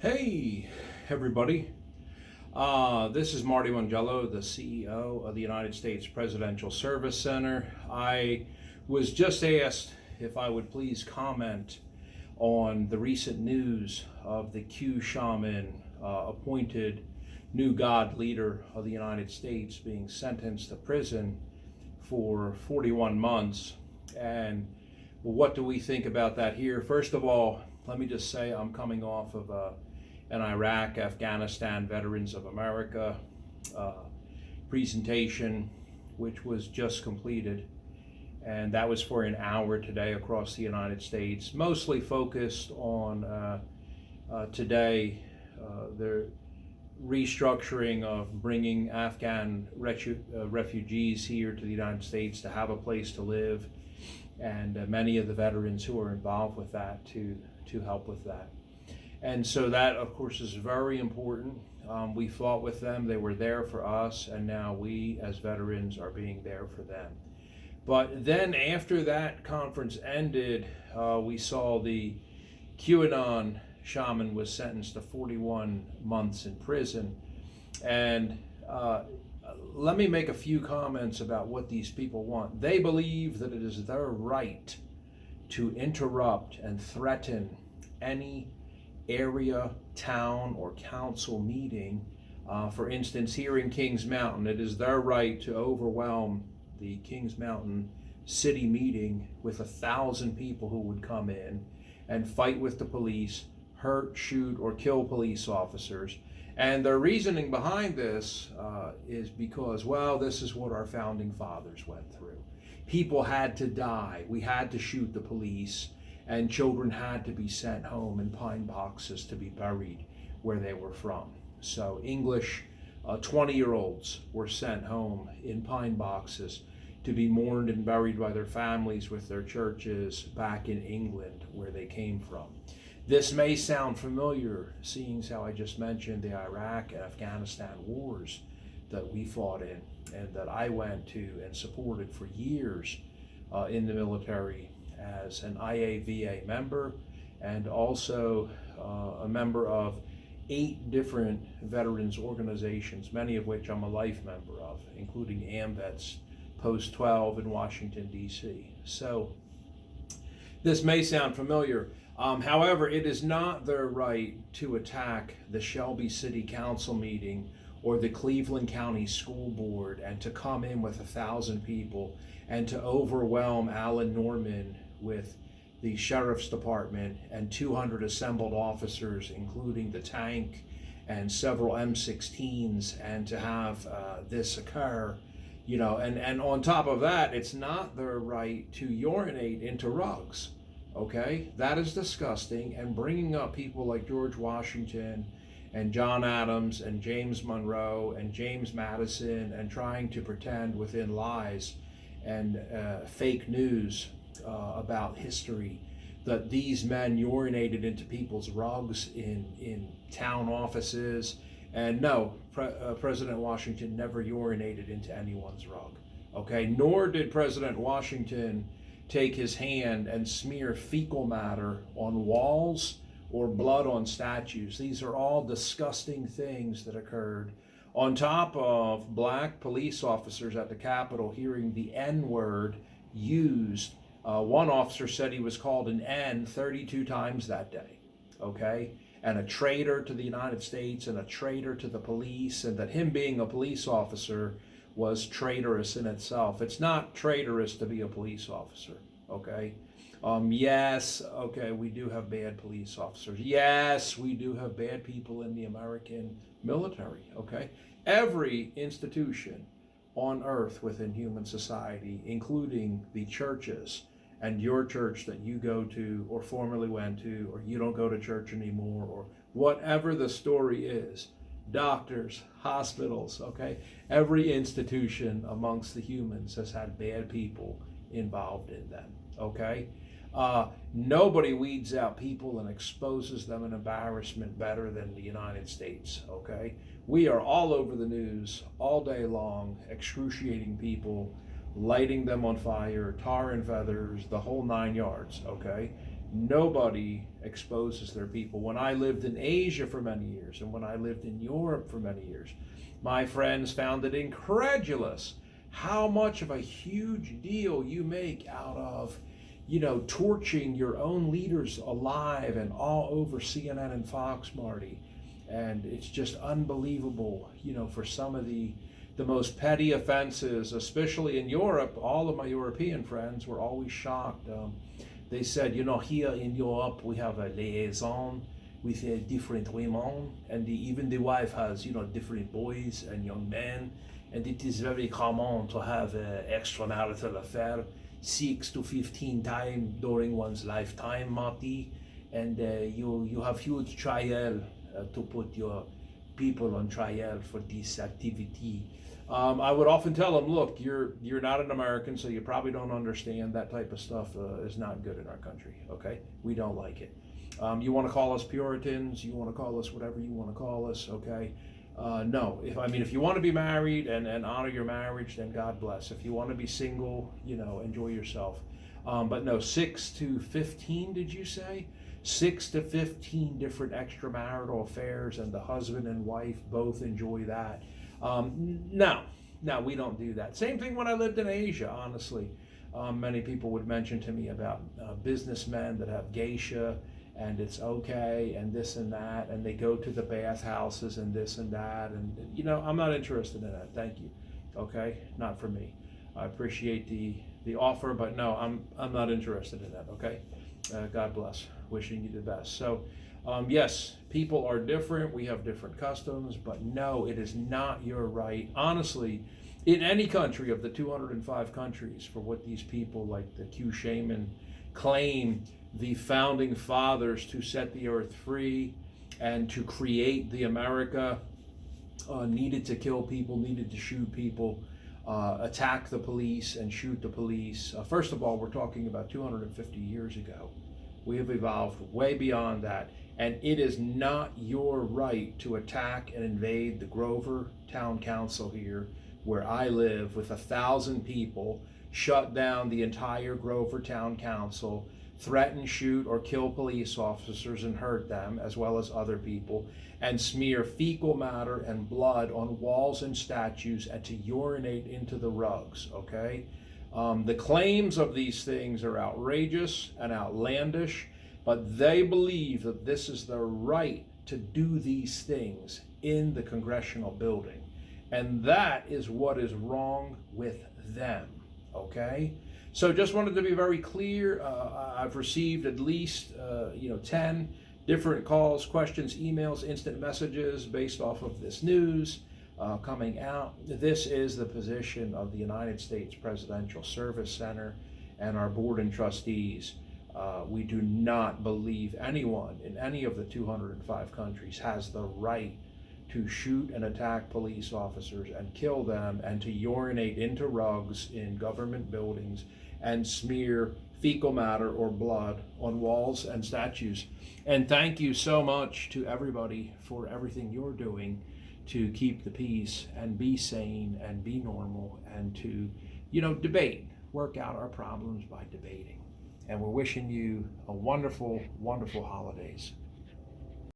Hey, everybody. This is Marty Mongiello, the CEO of the United States Presidential Service Center. I was just asked if I would please comment on the recent news of the Q Shaman, appointed new God leader of the United States, being sentenced to prison for 41 months. And what do we think about that here? First of all, let me just say I'm coming off of an Iraq, Afghanistan Veterans of America uh, presentation, which was just completed. And that was for an hour today across the United States, mostly focused on today, the restructuring of bringing Afghan refugees here to the United States to have a place to live, and many of the veterans who are involved with that to help with that. And so that, of course, is very important. We fought with them, they were there for us, and now we as veterans are being there for them. But then after that conference ended, we saw the QAnon shaman was sentenced to 41 months in prison. And let me make a few comments about what these people want. They believe that it is their right to interrupt and threaten any area, town, or council meeting. For instance, here in Kings Mountain, it is their right to overwhelm the Kings Mountain city meeting with 1,000 people who would come in and fight with the police, hurt, shoot, or kill police officers. And their reasoning behind this is because, well, this is what our founding fathers went through. People had to die. We had to shoot the police, and children had to be sent home in pine boxes to be buried where they were from. So English 20-year-olds were sent home in pine boxes to be mourned and buried by their families with their churches back in England where they came from. This may sound familiar, seeing how I just mentioned the Iraq and Afghanistan wars that we fought in and that I went to and supported for years in the military as an IAVA member, and also a member of 8 different veterans organizations, many of which I'm a life member of, including AMVETS Post 12 in Washington, D.C. So this may sound familiar. However, it is not their right to attack the Shelby City Council meeting or the Cleveland County School Board and to come in with 1,000 people and to overwhelm Alan Norman with the Sheriff's Department and 200 assembled officers, including the tank and several M16s, and to have this occur. And on top of that, it's not their right to urinate into rugs. Okay, that is disgusting, and bringing up people like George Washington and John Adams and James Monroe and James Madison and trying to pretend within lies and fake news about history that these men urinated into people's rugs in town offices. And no, President Washington never urinated into anyone's rug. Okay, nor did President Washington take his hand and smear fecal matter on walls or blood on statues. These are all disgusting things that occurred, on top of black police officers at the Capitol hearing the N-word used. One officer said he was called an N 32 times that day, okay? And a traitor to the United States and a traitor to the police, and that him being a police officer was traitorous in itself. It's not traitorous to be a police officer, okay? Yes, okay, we do have bad police officers. Yes, we do have bad people in the American military, okay? Every institution on earth within human society, including the churches and your church that you go to or formerly went to, or you don't go to church anymore, or whatever the story is, doctors, hospitals, okay? Every institution amongst the humans has had bad people involved in them, okay? Nobody weeds out people and exposes them in embarrassment better than the United States, okay? We are all over the news all day long, excruciating people, lighting them on fire, tar and feathers, the whole 9 yards, okay? Nobody exposes their people. When I lived in Asia for many years, and when I lived in Europe for many years, my friends found it incredulous how much of a huge deal you make out of, torching your own leaders alive and all over CNN and Fox, Marty. And it's just unbelievable, for some of the most petty offenses, especially in Europe. All of my European friends were always shocked. They said, here in Europe we have a liaison with different women, and even the wife has, different boys and young men, and it is very common to have an extramarital affair 6 to 15 times during one's lifetime, Marty, and you have huge trial to put your people on trial for this activity. I would often tell them, look, you're not an American, so you probably don't understand that type of stuff is not good in our country, okay? We don't like it. You want to call us Puritans, you want to call us whatever you want to call us, okay? No, if you want to be married and honor your marriage, then God bless. If you want to be single, enjoy yourself. But no, 6 to 15, did you say? 6 to 15 different extramarital affairs, and the husband and wife both enjoy that. No, we don't do that. Same thing when I lived in Asia, honestly. Many people would mention to me about businessmen that have geisha, and it's okay, and this and that, and they go to the bathhouses and this and that, and I'm not interested in that. Thank you. Okay, not for me. I appreciate the offer, but no, I'm not interested in that. Okay, God bless. Wishing you the best. So, yes, people are different. We have different customs, but no, it is not your right. Honestly, in any country of the 205 countries, for what these people like the Q Shaman claim the founding fathers to set the earth free and to create the America, needed to kill people, needed to shoot people, attack the police and shoot the police. First of all, we're talking about 250 years ago. We have evolved way beyond that, and it is not your right to attack and invade the Grover Town Council here, where I live, with 1,000 people, shut down the entire Grover Town Council, threaten, shoot, or kill police officers and hurt them, as well as other people, and smear fecal matter and blood on walls and statues, and to urinate into the rugs, okay? The claims of these things are outrageous and outlandish, but they believe that this is their right to do these things in the congressional building. And that is what is wrong with them, okay? So just wanted to be very clear. I've received at least 10 different calls, questions, emails, instant messages based off of this news coming out. This is the position of the United States Presidential Service Center and our board and trustees. We do not believe anyone in any of the 205 countries has the right to shoot and attack police officers and kill them, and to urinate into rugs in government buildings and smear fecal matter or blood on walls and statues. And thank you so much to everybody for everything you're doing to keep the peace and be sane and be normal, and to, debate, work out our problems by debating. And we're wishing you a wonderful, wonderful holidays.